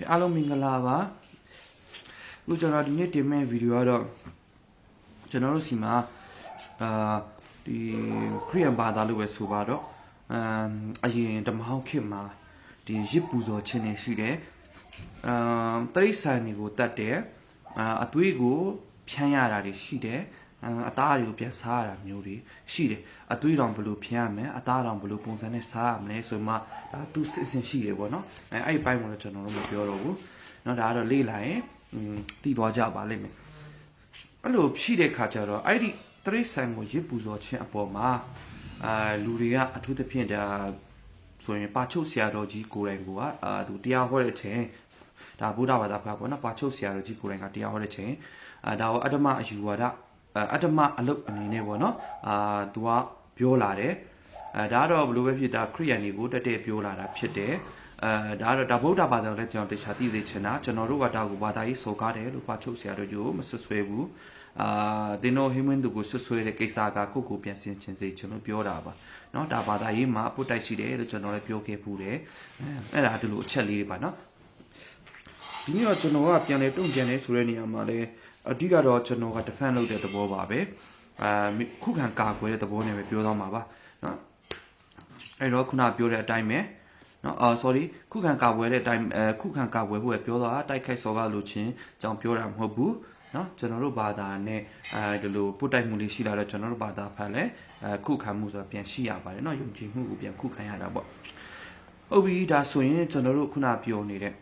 အားလုံးမင်္ဂလာပါအခုကျွန်တော်ဒီနေ့တင်မဲ့ဗီဒီယိုကတော့ကျွန်တော်တို့စီမှာဒီခရီးယန်ဘာသာလို့ပဲဆိုပါတော့အရင်ဓမ္မဟောင်းခေတ်မှာဒီရစ်ပူဇော်ခြင်းတွေရှိတယ်တရိษံတွေကိုတတ်တယ်အသွေးကိုဖြန်းရတာတွေရှိတယ်အသားတွေကိုပြန်စားရတာမျိုးတွေရှိတယ်အသွေးတောင်ဘယ်လိုဖြန်းရမလဲအသားတောင်ဘယ်လိုပုံစံနဲ့စားရမလဲဆိုမှဒါသူစစ်စင်ရှိတယ်ပေါ့နော်အဲ့ဒီဘိုင်းကိုတော့ကျွန်တော်တို့မပြောတော့ဘူးเนาะဒါကတော့လေ့လာရင်တည်သွားကြပါလိမ့်မယ်အဲ့လိုဖြည့်တဲ့ခါကျတော့အဲ့ဒီတရိษံကိုရစ်ပူဇော်ခြင်းအပေါ်မှာလူတွေကအထူးသဖြင့်ဒါဆိုရင်ပါချုပ်ဆရာတော်ကြီးကိုယ်တိုင်ကသူတရားဟောတဲ့အချိန်ဒါဗုဒ္ဓဘာသာပေါ့နော်ပါချုပ်ဆရာတော်ကြီးကိုယ်တိုင်ကတရားဟောတဲ့အချိန်ဒါကိုအတ္တမအယူဝါဒအတ္တမအလုပ်အနေနဲ့ပေါ့နော်သူကပြောလာတယ်ဒါကတော့ဘယ်လိုပဲဖြစ်တာခရိယန်တွေကိုတက်တဲ့ပြောလာတာဖြစ်တယ်ဒါကတော့ဒါဗုဒ္ဓဘာသာကိုလည်းကျွန်တော်တခြားသိသေးချင်တာကျွန်တော်တို့ကဒါကိုဘာသာရေးစော်ကားတယ်လို့ပါချုပ်ဆရာတော်ကြီးကိုမဆွဆွဲဘူးတင်းတို့ဟိမင်းသူကိုဆွဆွဲတဲ့ကိစ္စကကိုကိုပြန်ဆင်ခြင်စေကျွန်တော်ပြောတာပါเนาะဒါဘာသာရေးမှာပုတ်တိုက်ရှိတယ်လို့ကျွန်တော်လည်းပြောခဲ့ဖူးတယ်အဲ့ဒါဒီလိုအချက်လေးတွေပါเนาะဒီနေ့တော့ကျွန်တော်ကပြန်လဲတုံ့ပြန်လဲဆိုတဲ့နေရာမှာလဲအဓိကတော့ကျွန်တော်က defend လုပ်တဲ့သဘောပါပဲခုခံကာကွယ်တဲ့သဘောနဲ့ပဲပြောသွားမှာပါเนาะအဲ့တော့ခုနပြောတဲ့အတိုင်းပဲเนาะsorry ခုခံကာကွယ်တဲ့အတိုင်းခုခံကာကွယ်ဖို့ပဲပြောသွားတာတိုက်ခိုက်စော်ကားလို့ချင်းကြောင်ပြောတာမဟုတ်ဘူးเนาะကျွန်တော်တို့ဘာသာနဲ့ဒီလိုပုတ်တိုက်မှုလေးရှိလာတော့ကျွန်တော်တို့ဘာသာဖတ်လဲခုခံမှုဆိုတာပြန်ရှိရပါတယ်เนาะယုံကြည်မှုကိုပြန်ခုခံရတာပေါ့ဟုတ်ပြီဒါဆိုရင်ကျွန်တော်တို့ခုနပြောနေတဲ့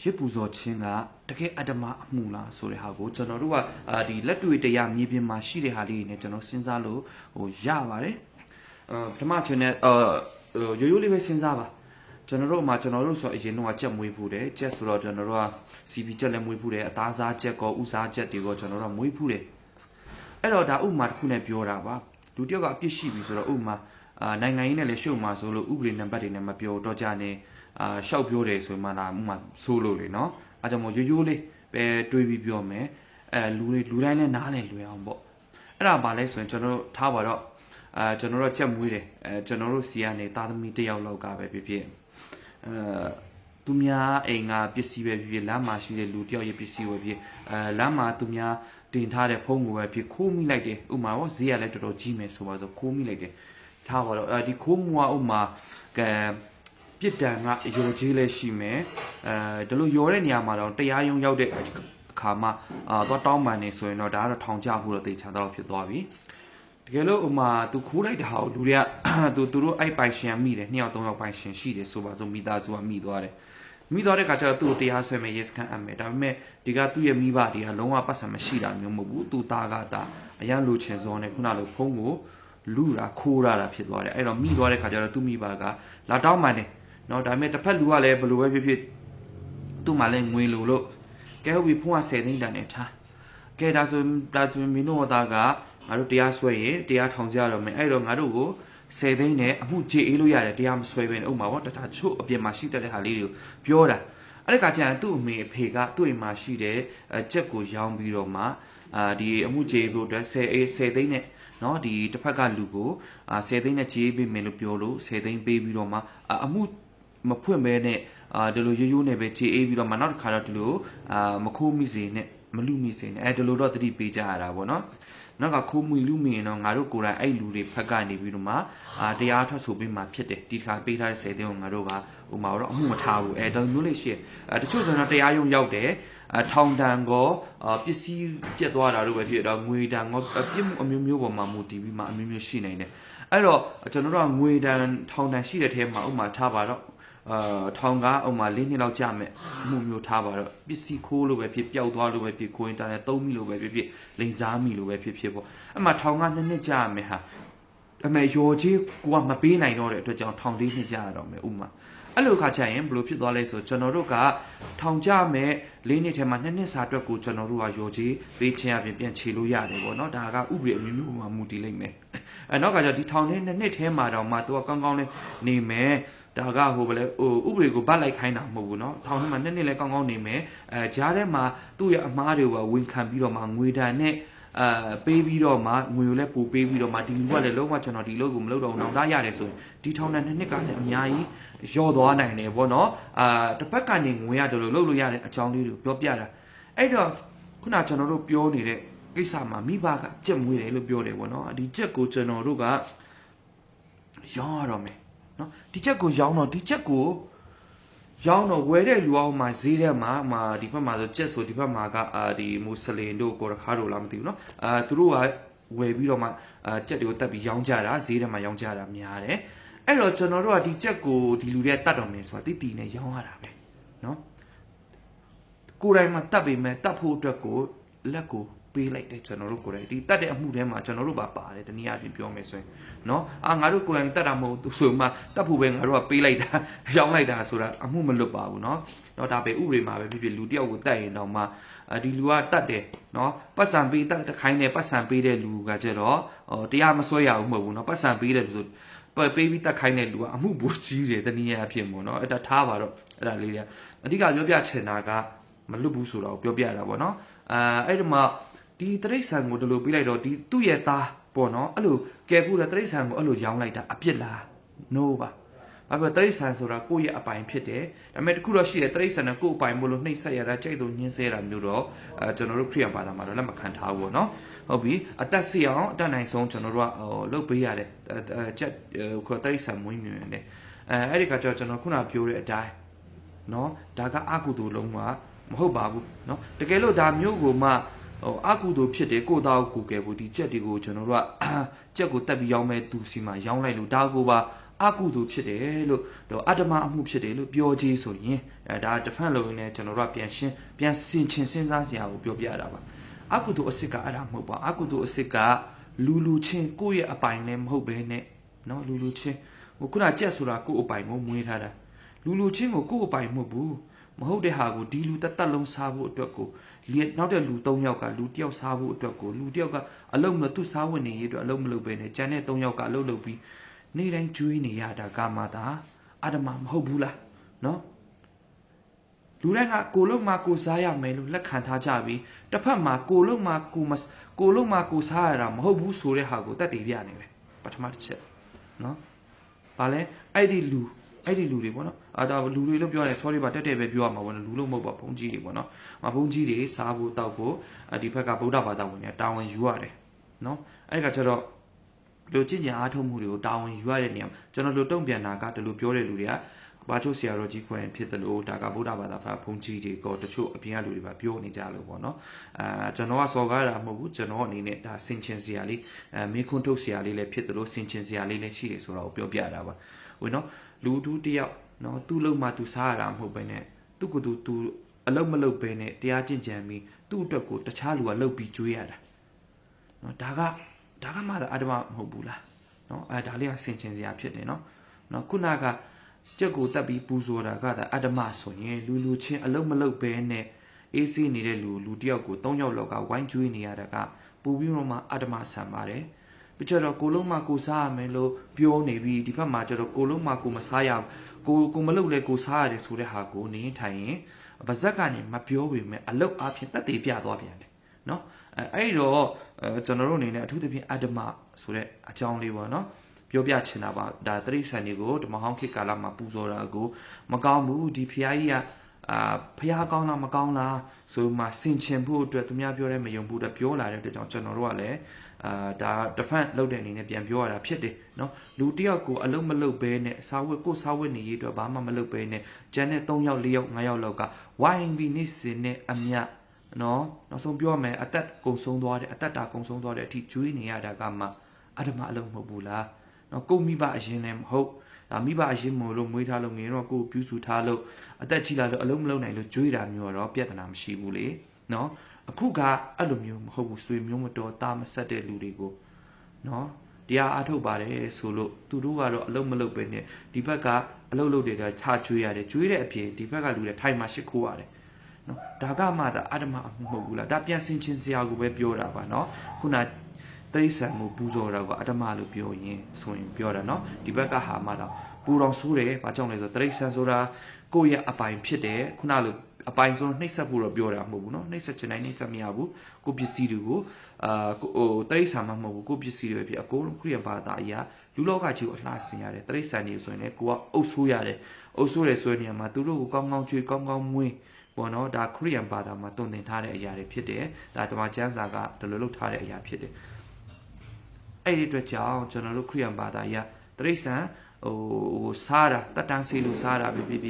ရစ်ပူဇော်ခြင်းကတကယ်အတ္တမအမှုလားဆိုတဲ့ဟာကိုကျွန်တော်တို့ကဒီလက်တွေ့တရားမြေပြင်မှာရှိတဲ့ဟာလေးတွေနဲ့ကျွန်တော်စဉ်းစားလို့ရပါတယ်ပထမချင်းနဲ့ရိုးရိုးလေးပဲစဉ်းစားပါကျွန်တော်တို့ဆိုအရင်တော့ကြက်မွေးဖူးတယ်ကြက်ဆိုတော့ကျွန်တော်တို့က CP ကြက်လည်းမွေးဖူးတယ်အသားစားကြက်ကောဥစားကြက်တွေကိုကျွန်တော်တို့မွေးဖူးတယ်အဲ့တော့ဒါဥပမာတစ်ခုနဲ့ပြောတာပါလူတစ်ယောက်ကအပြစ်ရှိပြီဆိုတော့ဥပမာနိုင်ငံရေးနဲ့လည်းရှုပ်မှာဆိုလို့ဥပဒေနံပါတ်တွေနဲ့မပြောတော့ကြနဲ့ရှောက်ပြောတယ်ဆိုမှလာဥမာဆိုးလို့လေနော်အဲကြောင့်မို့ရိုးရိုးလေးပဲတွေးပြီးပြောမယ်လူတိုင်းလည်းနားလည်လွယ်အောင်ပေါ့အဲ့ဒါပါလဲဆိုရင်ကျွန်တော်တို့ထားပါတော့ကျွန်တော်တို့ကြက်မွေးတယ်ကျွန်တော်တို့စီကနေသားသမီးတစ်ယောက်လောက်ကပဲဖြစ်ဖြစ်သူများအိမ်ကပစ္စည်းပဲဖြစ်ဖြစ်လမ်းမှာရှိတဲ့လူတစ်ယောက်ရဲ့ပစ္စည်းပဲဖြစ်လမ်းမှာသူများတင်ထားတဲ့ဖုန်းကိုပဲဖြစ်ခိုးမိလိုက်တယ်ဥမာပေါ့ဈေးကလည်းတော်တော်ကြီးမယ်ဆိုပါဆိုခိုးမိလိုက်တယ်ထားပါတော့ဒီခိုးမှုကဥမာပြစ်ဒဏ်ကရောကြီးလည်းရှိမယ်ဒီလိုရောတဲ့နေရာမှာတော့တရားရုံးရောက်တဲ့အခါမှာတော့တောင်းပန်နေဆိုရင်တော့ဒါကတော့ထောင်ချဖို့တော့တေချာတော့ဖြစ်သွားပြီတကယ်လို့ဥမာသူခိုးလိုက်တာကိုလူတွေကသူတို့အဲ့ပိုင်ရှင်မိတယ်2ယောက်3ယောက်ပိုင်ရှင်ရှိတယ်ဆိုပါဆိုမိသားစုကမိသွားတယ်မိသွားတဲ့ခါကျတော့သူ့ကိုတရားဆွဲမယ် yes ခံအပ်မယ်ဒါပေမဲ့ဒီကသူ့ရဲ့မိဘတွေကလုံးဝပတ်စံမရှိတာမျိုးမဟုတ်ဘူးသူသားကတာအရန်လိုချင်စောနဲ့ခုနလိုဖုန်းကိုလူတာခိုးရတာဖြစ်သွားတယ်အဲ့တော့မိသွားတဲ့ခါကျတော့သူ့မိဘကလာတောင်းပန်တယ်နော်ဒါပေမဲ့တစ်ဖက်လူကလည်းဘယ်လိုပဲဖြစ်ဖြစ်သူ့မှာလည်းငွေလိုလို့ကဲဟုတ်ပြီဖုန်းက10သိန်းတန်နဲ့ထားကဲဒါဆိုမင်းတို့သားကငါတို့တရားဆွဲရင်တရားထောင်ကြရတော့မယ်အဲ့တော့ငါတို့ကို10သိန်းနဲ့အမှုကြေအေးလို့ရတယ်တရားမဆွဲဘဲနဲ့ဥပမာပေါ့တခြားချို့အပြင်မှာရှိတဲ့ဟာလေးတွေကိုပြောတာအဲ့ဒီကကျရင်သူ့အမေအဖေကသူ့အိမ်မှာရှိတဲ့ကြက်ကိုရောင်းပြီးတော့မှဒီအမှုကြေဖို့အတွက်10သိန်းနဲ့နော်ဒီတစ်ဖက်ကလူကို10သိန်းနဲ့ကြေးပေးမယ်လို့ပြောလို့10သိန်းပေးပြီးတော့မှအမှုမဖွင့်မဲနဲ့ဒီလိုရိုးနဲ့ပဲကြေးအေးပြီးတော့မှနောက်တစ်ခါတော့ဒီလိုမခိုးမိစေနဲ့မလူမိစေနဲ့ဒီလိုတော့တတိပေးကြရတာပေါ့နော်နောက်ကခိုးမှုလူမိရင်တော့ငါတို့ကိုယ်တိုင်အဲ့လူတွေဖက်ကနေပြီးတော့မှတရားထွက်ဆိုပေးမှဖြစ်တယ်ဒီခါပေးထားတဲ့10သိန်းကိုငါတို့ကဟိုမှာတော့အမှုမထားဘူးဒါမျိုးလေးရှိတချို့ဆိုတော့တရားရုံးရောက်တယ်ထောင်တန်ကောပစ္စည်းပြတ်သွားတာတို့ပဲဖြစ်တော့ငွေတန်ကောပြစ်မှုအမျိုးမျိုးပေါ်မှာမူတည်ပြီးမှအမျိုးမျိုးရှိနေတယ်အဲ့တော့ကျွန်တော်တို့ကငွေတန်ထောင်တန်ရှိတဲ့ထဲမှာဥမာထားပါတော့ထောင်ကဥမာ4နှစ်လောက်ကြာမယ်မှုမျိုးထားပါတော့ပစ္စည်းခိုးလို့ပဲဖြစ်ပျောက်သွားလို့ပဲဖြစ်ကိုရင်တန်3မိလို့ပဲဖြစ်လိန်စားမိလို့ပဲဖြစ်ပေါ့အဲ့မှာထောင်က2နှစ်ကြာမယ်ဟာအမေရော်ကြီးကိုကမပေးနိုင်တော့တဲ့အတွက်ကြောင့်ထောင်4နှစ်ကြာရတော့မယ်ဥမာအဲ့လိုခါကျရင်ဘယ်လိုဖြစ်သွားလဲဆိုကျွန်တော်တို့ကထောင်ကြမဲ့4နှစ်ထဲမှာ2နှစ်စာအတွက်ကိုကျွန်တော်တို့ကရော်ကြီးပေးချင်အပြင်ပြန်ခြေလို့ရတယ်ပေါ့နော်ဒါကဥပဒေအမျိုးမျိုးမှာမူတည်လိမ့်မယ်အဲ့နောက်ကကျဒီထောင်နဲ့2နှစ်ထဲမှာတော့မှသူကကောင်းကောင်းလေးနေမယ်ဒါကဟိုဘယ်လဲဥပဒေကိုဗတ်လိုက်ခိုင်းတာမဟုတ်ဘူးเนาะထောင်ထဲမှာ2နှစ်လဲကောင်းကောင်းနေမယ်ကြားထဲမှာသူ့ရဲ့အမားတွေကိုဝင်ခံပြီးတော့မှငွေဒဏ်နဲ့ ပေးပြီးတော့မှငွေကိုလည်းပို့ပေးပြီးတော့မှဒီလူကလည်းလုံးဝကျွန်တော်ဒီလုပ်ကိုမလုပ်တော့အောင်တားရတယ်ဆိုရင်ဒီထောင်နဲ့2နှစ်ကလည်းအများကြီးရော့သွားနိုင်တယ်ပေါ့နော်တစ်ဖက်ကနေငွေရတယ်လို့လုပ်လို့ရတဲ့အကြောင်းလေးတွေကိုပြောပြတာအဲ့တော့ခုနကျွန်တော်တို့ပြောနေတဲ့ကိစ္စမှာမိဘကကြက်မွေးတယ်လို့ပြောတယ်ပေါ့နော်ဒီကြက်ကိုကျွန်တော်တို့ကရောင်းရတော့မယ်နော်ဒီကြက်ကိုရောင်းတော့ဒီကြက်ကိုရောင်းတော့ဝယ်တဲ့လူအောင်မှာဈေးထဲမှာဒီဘက်မှာဆိုကြက်ဆိုဒီဘက်မှာကဒီမွတ်စလင်တို့ကိုရခါတို့လားမသိဘူးနော်သူတို့ကဝယ်ပြီးတော့မှကြက်တွေကိုတက်ပြီးရောင်းကြတာဈေးထဲမှာရောင်းကြတာများတယ်အဲ့တော့ကျွန်တော်တို့ကဒီကြက်ကိုဒီလူတွေကတတ်တော်မယ်ဆိုတာတိတိနဲ့ရောင်းရတာပဲနော်ကိုယ်တိုင်မှာတတ်ပေမဲ့တတ်ဖို့အတွက်ကိုလက်ကိုပေးလိုက်တယ်ကျွန်တော်တို့ကိုယ်တိုင်ဒီတတ်တဲ့အမှုထဲမှာကျွန်တော်တို့ပါပါတယ်တနည်းအားဖြင့်ပြောမယ်ဆိုရင်နော်ငါတို့ကိုယ်တိုင်တတ်တာမဟုတ်သူဆိုမှတတ်ဖို့ပဲငါတို့ကပေးလိုက်တာရောင်းလိုက်တာဆိုတာအမှုမလွတ်ပါဘူးနော်တော့ဒါပဲဥပဒေမှာပဲဖြစ်ဖြစ်လူတယောက်ကိုတတ်ရင်တော့မှဒီလူကတတ်တယ်နော်ပတ်စံပေးတတ်တခိုင်းနဲ့ပတ်စံပေးတဲ့လူကကျတော့တရားမစွဲရဘူးမဟုတ်ဘူးနော်ပတ်စံပေးတယ်ဆိုပေးပြီးတတ်ခိုင်းတဲ့လူကအမှုပိုကြီးတယ်တနည်းအားဖြင့်ပေါ့နော်အဲ့ဒါထားပါတော့အဲ့ဒါလေးတွေအဓိကပြောပြချင်တာကမလွတ်ဘူးဆိုတော့ပြောပြတာပေါ့နော်အဲ့ဒီမှာဒီတရိတ်ဆန်ကိုဒီလိုပေးလိုက်တော့ဒီသူ့ရဲ့သားပေါ့နော်အဲ့လိုကဲဖို့တဲ့တရိတ်ဆန်ကိုအဲ့လိုရောင်းလိုက်တာအပြစ်လား no ပါဘာဖြစ်တရိတ်ဆန်ဆိုတာကိုယ့်ရဲ့အပိုင်ဖြစ်တယ်ဒါပေမဲ့တခုတော့ရှိတယ်တရိတ်ဆန်နဲ့ကိုယ့်အပိုင်မို့လို့နှိပ်ဆက်ရတာကြိတ်လို့ညှင်းဆဲတာမျိုးတော့ကျွန်တော်တို့ခရိယန်ဘာသာမှာတော့လက်မခံထားဘူးပေါ့နော်ဟုတ်ပြီအသက်စီအောင်အတက်နိုင်ဆုံးကျွန်တော်တို့ကလုပ်ပေးရတယ်ချက်ခေါ်တရိတ်ဆန်မွေးမြူနေတယ်အဲ့ဒီကကြောကျွန်တော်ခုနပြောတဲ့အတိုင်းနော်ဒါကအကုသိုလ်လုံးမှာမဟုတ်ပါဘူးเนาะတကယ်လို့ဒါမျိုးကိုမှအကုသိုလ်ဖြစ်တယ်ကိုသားကိုကယ်ဖို့ဒီချက်တွေကိုကျွန်တော်တို့ကချက်ကိုတက်ပြီးရောင်းမဲ့သူစီမှာရောင်းလိုက်လို့ဒါကိုပါအကုသိုလ်ဖြစ်တယ်လို့အတ္တမအမှုဖြစ်တယ်လို့ပြောကြည့်ဆိုရင်ဒါတစ်ဖက်လုံးနဲ့ကျွန်တော်တို့ကပြန်ဆင်ခြင်စဉ်းစားစရာကိုပြောပြတာပါအကုသိုလ်အစစ်ကအဲ့ဒါမဟုတ်ပါအကုသိုလ်အစစ်ကလူချင်းကိုယ့်ရဲ့အပိုင်လည်းမဟုတ်ဘဲနဲ့เนาะလူချင်းဟိုခုနချက်ဆိုတာကိုယ့်အပိုင်ကိုမွေးထားတာလူချင်းကိုကိုယ့်အပိုင်မဟုတ်ဘူးမဟုတ်တဲ့ဟာကိုဒီလူတက်လုံးစားဖို့အတွက်ကိုနောက်တဲ့လူ3ယောက်ကလူ1ယောက်စားဖို့အတွက်ကိုလူ1ယောက်ကအလုံးမသူစားဝင်နေရအတွက်အလုံးမလုပ်ပဲနဲ့ကျန်တဲ့3ယောက်ကအလုံးလုပ်ပြီးနေတိုင်းကျွေးနေရတာကမှသာအတ္တမမဟုတ်ဘူးလားနော်လူတိုင်းကကိုလုံးမှာကိုစားရမယ်လို့လက်ခံထားကြပြီးတစ်ဖက်မှာကိုလုံးမှာကိုစားရတာမဟုတ်ဘူးဆိုတဲ့ဟာကိုတက်တည်ပြနေတယ်ပထမတစ်ချက်နော်ဗာလဲအဲ့ဒီလူတွေပေါ့နော်ဒါလူတွေလို့ပြောတယ် sorry ပါတက်ပဲပြောရမှာပေါ့နော်လူလို့မဟုတ်ပါဘုန်းကြီးတွေပေါ့နော်ဘုန်းကြီးတွေစားဖို့တောက်ဖို့ဒီဘက်ကဗုဒ္ဓဘာသာဝင်တွေတာဝန်ယူရတယ်နော်အဲ့ဒီကကျတော့လူချင်းချင်းအားထုတ်မှုတွေကိုတာဝန်ယူရတဲ့နေရာကျွန်တော်တို့တုံ့ပြန်တာကဒီလိုပြောတဲ့လူတွေကဘာချို့ဆရာတော်ကြီးခွင့်ဖြစ်တယ်လို့ဒါကဗုဒ္ဓဘာသာဘုန်းကြီးတွေကတချို့အပြင်ကလူတွေပါပြောနေကြလို့ပေါ့နော်ကျွန်တော်ကစော်ကားတာမဟုတ်ဘူးကျွန်တော်အနေနဲ့ဒါဆင်ခြင်စရာလေးမေးခွန်းထုတ်စရာလေးလည်းဖြစ်တယ်လို့ဆင်ခြင်စရာလေးလည်းရှိတယ်ဆိုတော့ပြောပြတာပါဝင်နော်လူတူတယောက်နော်သူ့လုံးမှသူစားရတာမဟုတ်ပဲနဲ့သူ့ကိုယ်သူအလုံးမလုံးပဲနဲ့တရားကျင့်ကြံပြီးသူ့အတွက်ကိုတခြားလူကလှုပ်ပြီးကျွေးရတာနော်ဒါကမှသာအတ္တမမဟုတ်ဘူးလားနော်ဒါလေးကဆင်ခြင်စရာဖြစ်တယ်နော်ခုနကကြက်ကိုတက်ပြီးပူဇော်တာကဒါအတ္တမဆိုရင်လူချင်းအလုံးမလုံးပဲနဲ့အေးဆေးနေတဲ့လူတယောက်ကို3ယောက်လောက်ကဝိုင်းကျွေးနေရတာကပူပြီးတော့မှအတ္တမဆံပါတယ်ပြကျတော့ကိုလုံးမကိုစားရမယ်လို့ပြောနေပြီးဒီဘက်မှာကျတော့ကိုလုံးမကိုမစားရကိုမလုပ်လဲကိုစားရတယ်ဆိုတဲ့ဟာကိုနေထိုင်ရင်ဗဇက်ကနေမပြောပေမဲ့အလုတ်အဖြစ်တက်တည်ပြသွားပြန်တယ်နော်အဲ့တော့ကျွန်တော်တို့အနေနဲ့အထူးသဖြင့်အတ္တမဆိုတဲ့အကြောင်းလေးပေါ့နော်ပြောပြချင်တာပါဒါတရိษံတွေကိုဓမ္မဟောင်းခေတ်ကာလမှာပူဇော်တာကိုမကောင်းဘူးဒီဖျားကြီးကဖျားကောင်းလားမကောင်းလားဆိုမှဆင်ခြင်ဖို့အတွက်သူများပြောတဲ့မယုံဘူးတဲ့ပြောလာတဲ့အတွက်ကြောင့်ကျွန်တော်တို့ကလည်းဒါတဖန်လောက်တဲ့အနေနဲ့ပြန်ပြောရတာဖြစ်တယ်နော်လူတယောက်ကိုအလုံးမလုံးပဲနဲ့စာဝတ်ကိုစာဝတ်နေရအတွက်ဘာမှမလုပ်ပဲနဲ့ကျန်တဲ့3ယောက်4ယောက်5ယောက်လောက်ကဝိုင်းပြီးနေစင်နဲ့အမြနော်နောက်ဆုံးပြောမယ်အသက်ကုံဆုံးသွားတဲ့အသက်တာကုံဆုံးသွားတဲ့အထိကျွေးနေရတာကမှအတ္တမအလုံးမဟုတ်ဘူးလားနော်ကိုမိဘအရင်လည်းမဟုတ်ဒါမိဘအရင်မို့လို့မွေးထားလို့ငယ်တော့ကိုပြုစုထားလို့အသက်ကြီးလာလို့အလုံးမလုံးနိုင်လို့ကျွေးတာမျိုးတော့ပြဿနာမရှိဘူးလေနော်အခုကအဲ့လိုမျိုးမဟုတ်ဘူးဆွေမျိုးမတော်တာမဆက်တဲ့လူတွေကိုနော်တရားအားထုတ်ပါတယ်ဆိုလို့သူတို့ကတော့အလုံးမလုံးပဲနဲ့ဒီဘက်ကအလုံးလုံးတွေကခြားကျွေးရတယ်ကျွေးတဲ့အပြင်ဒီဘက်ကလူတွေထိုင်မှရှစ်ခိုးရတယ်နော်ဒါကမှသာအတ္တမအမှုမဟုတ်ဘူးလားဒါပြန်ဆင်ချင်းစရာကိုပဲပြောတာပါနော်ခုနတရိษံကိုပူဇော်တာကအတ္တမလို့ပြောရင်ဆိုရင်ပြောတာနော်ဒီဘက်ကဟာမှတော့ပူတော်ဆိုးတယ်ဘာကြောင့်လဲဆိုတရိษံဆိုတာကိုယ့်ရဲ့အပိုင်ဖြစ်တယ်ခုနလို အပိုင်ဆုံးနှိပ်စက်ဖို့တော့ပြောတာမဟုတ်ဘူးเนาะနှိပ်စက်ချင်တိုင်းနှိပ်စက်မရဘူးကိုပစ္စည်းတွေကိုဟိုတိရစ္ဆာန်မှမဟုတ်ဘူးကိုပစ္စည်းတွေဖြစ်အကုန်လုံးခရိယဘာသာအရာလူလောကကြီးကိုအလှဆင်ရတယ်တိရစ္ဆာန်တွေဆိုရင်လည်းကိုကအုပ်ဆိုးရတယ်အုပ်ဆိုးတယ်ဆိုတဲ့နေရာမှာသူတို့ကိုကောင်းကောင်းကျွေးကောင်းကောင်းမွေးပေါ့နော်ဒါခရိယန်ဘာသာမှာတုံသင်ထားတဲ့အရာတွေဖြစ်တယ်ဒါတမန်ကျမ်းစာကဒီလိုလုပ်ထားတဲ့အရာဖြစ်တယ်အဲ့ဒီအတွက်ကြောင့်ကျွန်တော်တို့ခရိယန်ဘာသာအရာတိရစ္ဆာန်ဟိုစားတာတက်တန်းဆေးလို့စားတာပဲဖြစ်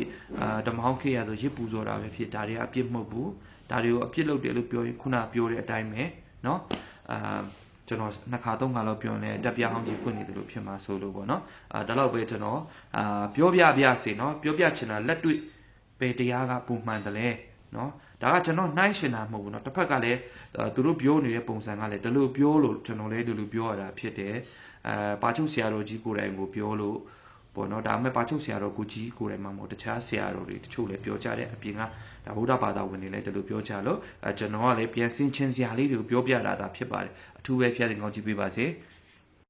ဓမ္မဟောင်းခေတ်ရဆိုရစ်ပူဇော်တာပဲဖြစ်ဒါတွေကအပြစ်မဟုတ်ဘူးဒါတွေကိုအပြစ်လုပ်တယ်လို့ပြောရင်ခုနပြောတဲ့အတိုင်းပဲเนาะကျွန်တော်နှစ်ခါသုံးခါလောက်ပြောနေတက်ပြဟောင်းကြီးဖွင့်နေတယ်လို့ဖြစ်မှာဆိုလို့ပေါ့เนาะဒါတော့ပဲကျွန်တော်ပြောပြစေเนาะပြောပြချင်တာလက်တွေ့ပဲတရားကပုံမှန်တယ်လေเนาะဒါကကျွန်တော်နှိုင်းရှင်တာမဟုတ်ဘူးเนาะတစ်ဖက်ကလည်းသူတို့ပြောနေတဲ့ပုံစံကလည်းဒီလိုပြောလို့ကျွန်တော်လည်းဒီလိုပြောရတာဖြစ်တယ်ပါချုပ်ဆရာတော်ကြီးကိုယ်တိုင်ကိုပြောလို့ပေါ့နော်ဒါပေမဲ့ပါချုပ်ဆရာတော်ကိုကြီးကိုယ်တိုင်မှမဟုတ်တခြားဆရာတော်တွေတချို့လည်းပြောကြတဲ့အပြင်ကဒါဗုဒ္ဓဘာသာဝင်တွေလည်းဒီလိုပြောကြလို့ကျွန်တော်ကလည်းပြန်ဆင်ခြင်စရာလေးတွေကိုပြောပြတာဒါဖြစ်ပါတယ်အထူးပဲဖျက်တင်ကောင်းကြည့်ပေးပါစေ